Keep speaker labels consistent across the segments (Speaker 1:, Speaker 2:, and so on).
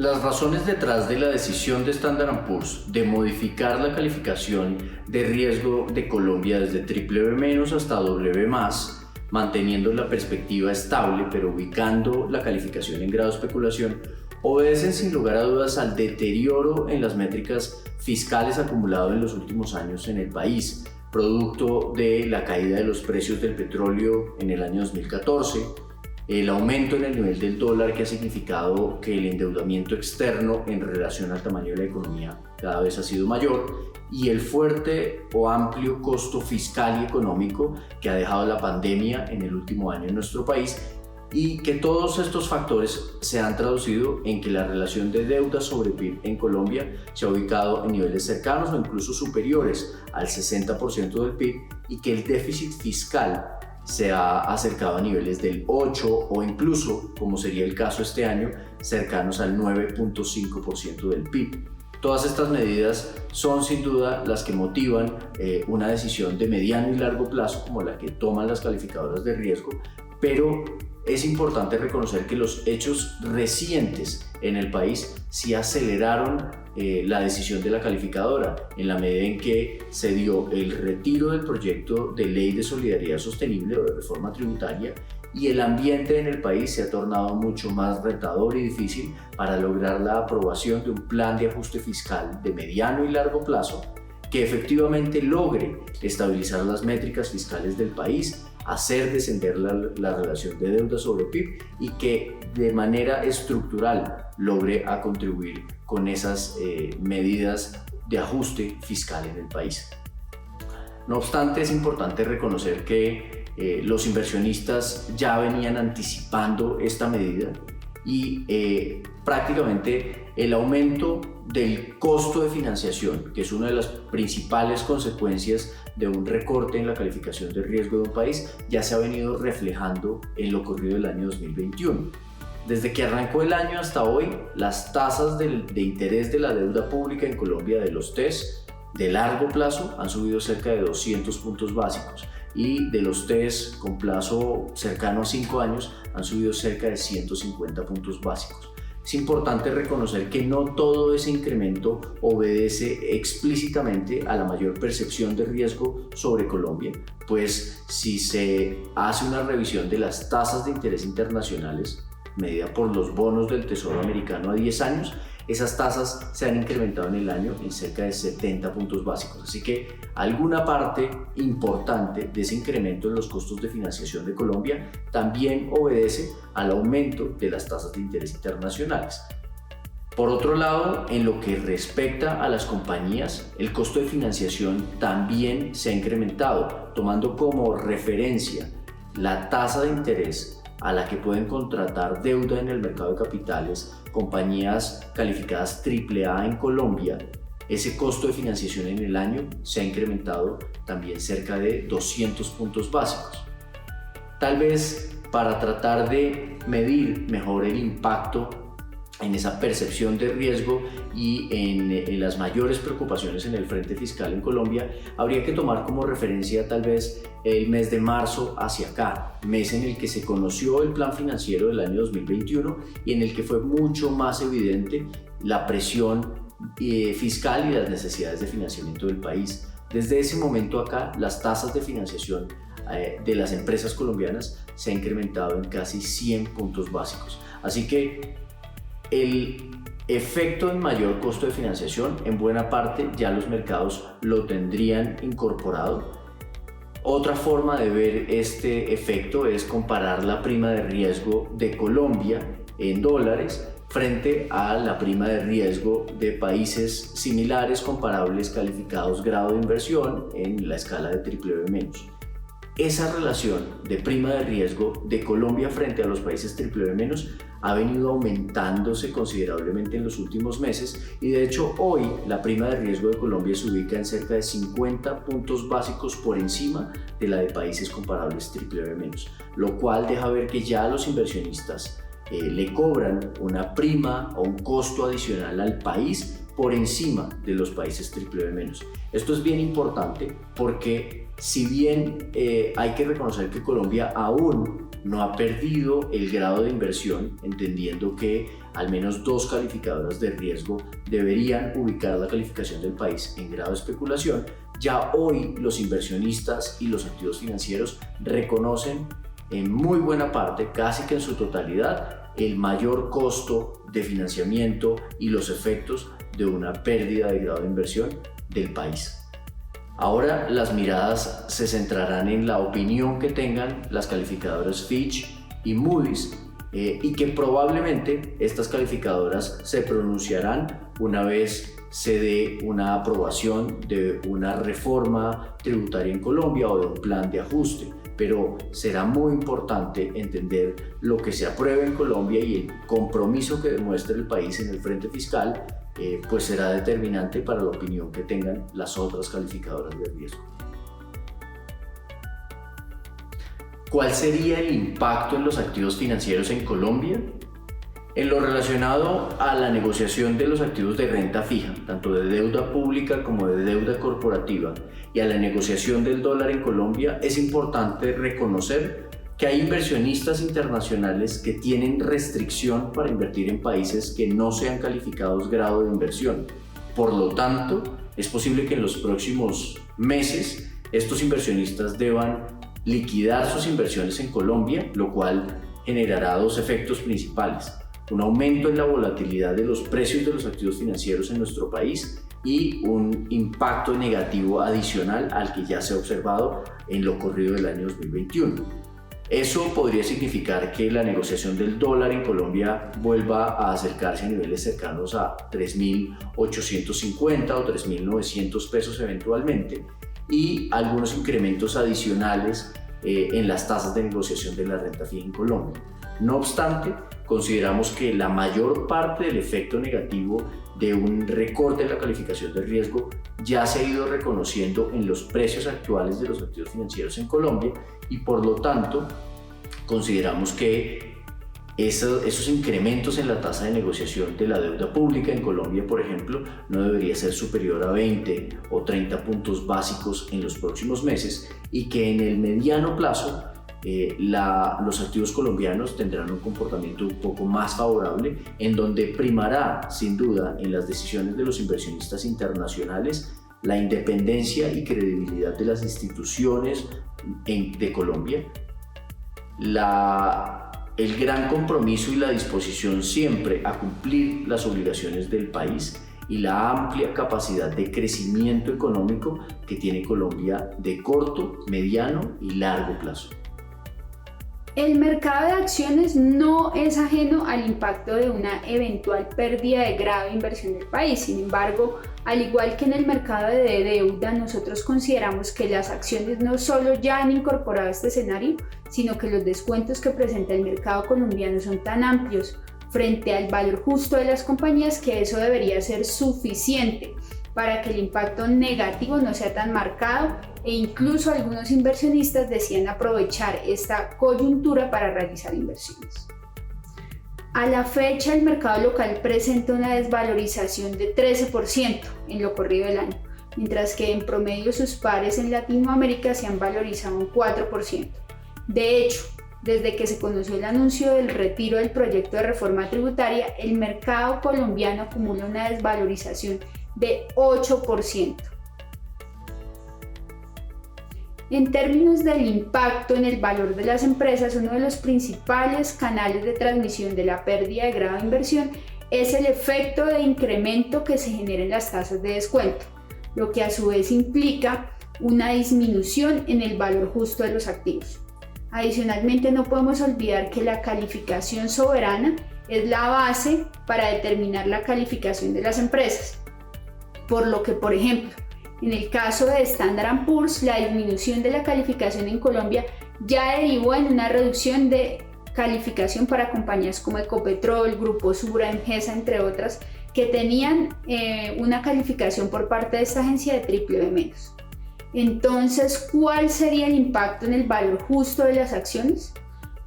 Speaker 1: Las razones detrás de la decisión de Standard & Poor's de modificar la calificación de riesgo de Colombia desde BBB- hasta BB+, manteniendo la perspectiva estable pero ubicando la calificación en grado especulación, obedecen sin lugar a dudas al deterioro en las métricas fiscales acumulado en los últimos años en el país, producto de la caída de los precios del petróleo en el año 2014, el aumento en el nivel del dólar que ha significado que el endeudamiento externo en relación al tamaño de la economía cada vez ha sido mayor, y el fuerte o amplio costo fiscal y económico que ha dejado la pandemia en el último año en nuestro país, y que todos estos factores se han traducido en que la relación de deuda sobre PIB en Colombia se ha ubicado en niveles cercanos o incluso superiores al 60% del PIB, y que el déficit fiscal se ha acercado a niveles del 8 o incluso, como sería el caso este año, cercanos al 9.5% del PIB. Todas estas medidas son sin duda las que motivan una decisión de mediano y largo plazo como la que toman las calificadoras de riesgo, pero es importante reconocer que los hechos recientes en el país sí aceleraron la decisión de la calificadora, en la medida en que se dio el retiro del proyecto de ley de solidaridad sostenible o de reforma tributaria, y el ambiente en el país se ha tornado mucho más retador y difícil para lograr la aprobación de un plan de ajuste fiscal de mediano y largo plazo que efectivamente logre estabilizar las métricas fiscales del país, hacer descender la relación de deuda sobre PIB y que de manera estructural logre a contribuir con esas medidas de ajuste fiscal en el país. No obstante, es importante reconocer que los inversionistas ya venían anticipando esta medida y prácticamente el aumento del costo de financiación, que es una de las principales consecuencias de un recorte en la calificación de riesgo de un país, ya se ha venido reflejando en lo ocurrido el año 2021. Desde que arrancó el año hasta hoy, las tasas de interés de la deuda pública en Colombia de los TES de largo plazo han subido cerca de 200 puntos básicos, y de los TES con plazo cercano a 5 años han subido cerca de 150 puntos básicos. Es importante reconocer que no todo ese incremento obedece explícitamente a la mayor percepción de riesgo sobre Colombia, pues si se hace una revisión de las tasas de interés internacionales medida por los bonos del Tesoro americano a 10 años, esas tasas se han incrementado en el año en cerca de 70 puntos básicos. Así que alguna parte importante de ese incremento en los costos de financiación de Colombia también obedece al aumento de las tasas de interés internacionales. Por otro lado, en lo que respecta a las compañías, el costo de financiación también se ha incrementado, tomando como referencia la tasa de interés a la que pueden contratar deuda en el mercado de capitales compañías calificadas AAA en Colombia. Ese costo de financiación en el año se ha incrementado también cerca de 200 puntos básicos. Tal vez para tratar de medir mejor el impacto en esa percepción de riesgo y en las mayores preocupaciones en el frente fiscal en Colombia, habría que tomar como referencia tal vez el mes de marzo hacia acá, mes en el que se conoció el plan financiero del año 2021 y en el que fue mucho más evidente la presión fiscal y las necesidades de financiamiento del país. Desde ese momento acá, las tasas de financiación de las empresas colombianas se han incrementado en casi 100 puntos básicos. Así que el efecto en mayor costo de financiación, en buena parte ya los mercados lo tendrían incorporado. Otra forma de ver este efecto es comparar la prima de riesgo de Colombia en dólares frente a la prima de riesgo de países similares, comparables, calificados grado de inversión en la escala de BBB-. Esa relación de prima de riesgo de Colombia frente a los países BBB- ha venido aumentándose considerablemente en los últimos meses, y de hecho hoy la prima de riesgo de Colombia se ubica en cerca de 50 puntos básicos por encima de la de países comparables BBB-, lo cual deja ver que ya los inversionistas le cobran una prima o un costo adicional al país por encima de los países BBB-. Esto es bien importante porque si bien hay que reconocer que Colombia aún no ha perdido el grado de inversión, entendiendo que al menos 2 calificadoras de riesgo deberían ubicar la calificación del país en grado de especulación, ya hoy los inversionistas y los activos financieros reconocen en muy buena parte, casi que en su totalidad, el mayor costo de financiamiento y los efectos de una pérdida de grado de inversión del país. Ahora las miradas se centrarán en la opinión que tengan las calificadoras Fitch y Moody's y que probablemente estas calificadoras se pronunciarán una vez se dé una aprobación de una reforma tributaria en Colombia o de un plan de ajuste. Pero será muy importante entender lo que se apruebe en Colombia y el compromiso que demuestre el país en el frente fiscal, pues será determinante para la opinión que tengan las otras calificadoras de riesgo. ¿Cuál sería el impacto en los activos financieros en Colombia? En lo relacionado a la negociación de los activos de renta fija, tanto de deuda pública como de deuda corporativa, y a la negociación del dólar en Colombia, es importante reconocer que hay inversionistas internacionales que tienen restricción para invertir en países que no sean calificados grado de inversión. Por lo tanto, es posible que en los próximos meses estos inversionistas deban liquidar sus inversiones en Colombia, lo cual generará 2 efectos principales: un aumento en la volatilidad de los precios de los activos financieros en nuestro país y un impacto negativo adicional al que ya se ha observado en lo corrido del año 2021. Eso podría significar que la negociación del dólar en Colombia vuelva a acercarse a niveles cercanos a 3.850 o 3.900 pesos eventualmente, y algunos incrementos adicionales en las tasas de negociación de la renta fija en Colombia. No obstante, consideramos que la mayor parte del efecto negativo de un recorte en la calificación de riesgo ya se ha ido reconociendo en los precios actuales de los activos financieros en Colombia, y por lo tanto consideramos que esos incrementos en la tasa de negociación de la deuda pública en Colombia, por ejemplo, no debería ser superior a 20 o 30 puntos básicos en los próximos meses, y que en el mediano plazo los activos colombianos tendrán un comportamiento un poco más favorable, en donde primará sin duda en las decisiones de los inversionistas internacionales la independencia y credibilidad de las instituciones de Colombia, el gran compromiso y la disposición siempre a cumplir las obligaciones del país, y la amplia capacidad de crecimiento económico que tiene Colombia de corto, mediano y largo plazo.
Speaker 2: El mercado de acciones no es ajeno al impacto de una eventual pérdida de grado de inversión del país. Sin embargo, al igual que en el mercado de deuda, nosotros consideramos que las acciones no solo ya han incorporado este escenario, sino que los descuentos que presenta el mercado colombiano son tan amplios frente al valor justo de las compañías que eso debería ser suficiente para que el impacto negativo no sea tan marcado, e incluso algunos inversionistas decían aprovechar esta coyuntura para realizar inversiones. A la fecha, el mercado local presenta una desvalorización de 13% en lo corrido del año, mientras que en promedio sus pares en Latinoamérica se han valorizado un 4%. De hecho, desde que se conoció el anuncio del retiro del proyecto de reforma tributaria, el mercado colombiano acumula una desvalorización de 8%. En términos del impacto en el valor de las empresas, uno de los principales canales de transmisión de la pérdida de grado de inversión es el efecto de incremento que se genera en las tasas de descuento, lo que a su vez implica una disminución en el valor justo de los activos. Adicionalmente, no podemos olvidar que la calificación soberana es la base para determinar la calificación de las empresas, por lo que, por ejemplo, en el caso de Standard & Poor's, la disminución de la calificación en Colombia ya derivó en una reducción de calificación para compañías como Ecopetrol, Grupo Sura, Engesa, entre otras, que tenían una calificación por parte de esta agencia de BBB-. Entonces, ¿cuál sería el impacto en el valor justo de las acciones?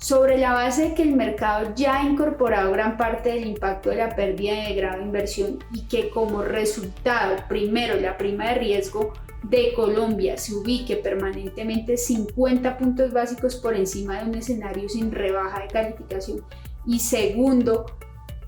Speaker 2: Sobre la base de que el mercado ya ha incorporado gran parte del impacto de la pérdida de grado de inversión y que como resultado, primero, la prima de riesgo de Colombia se ubique permanentemente 50 puntos básicos por encima de un escenario sin rebaja de calificación, y segundo,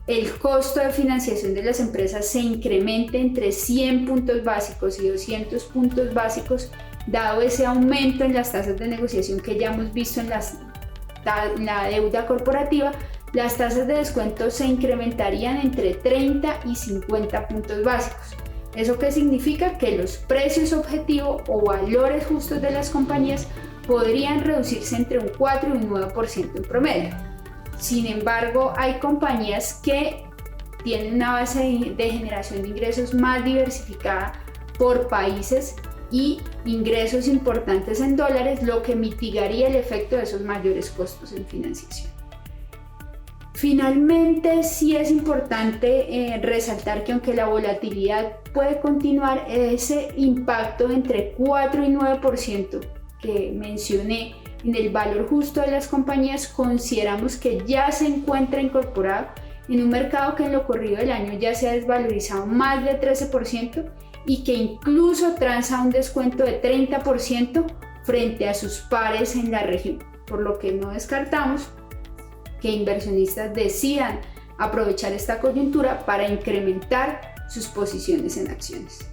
Speaker 2: el costo de financiación de las empresas se incremente entre 100 puntos básicos y 200 puntos básicos, dado ese aumento en las tasas de negociación que ya hemos visto en la deuda corporativa, las tasas de descuento se incrementarían entre 30 y 50 puntos básicos. ¿Eso qué significa? Que los precios objetivo o valores justos de las compañías podrían reducirse entre un 4 y un 9% en promedio. Sin embargo, hay compañías que tienen una base de generación de ingresos más diversificada por países y ingresos importantes en dólares, lo que mitigaría el efecto de esos mayores costos en financiación. Finalmente, sí es importante resaltar que aunque la volatilidad puede continuar, ese impacto entre 4 y 9% que mencioné en el valor justo de las compañías, consideramos que ya se encuentra incorporado en un mercado que en lo corrido del año ya se ha desvalorizado más de 13% y que incluso transa un descuento de 30% frente a sus pares en la región, por lo que no descartamos que inversionistas decidan aprovechar esta coyuntura para incrementar sus posiciones en acciones.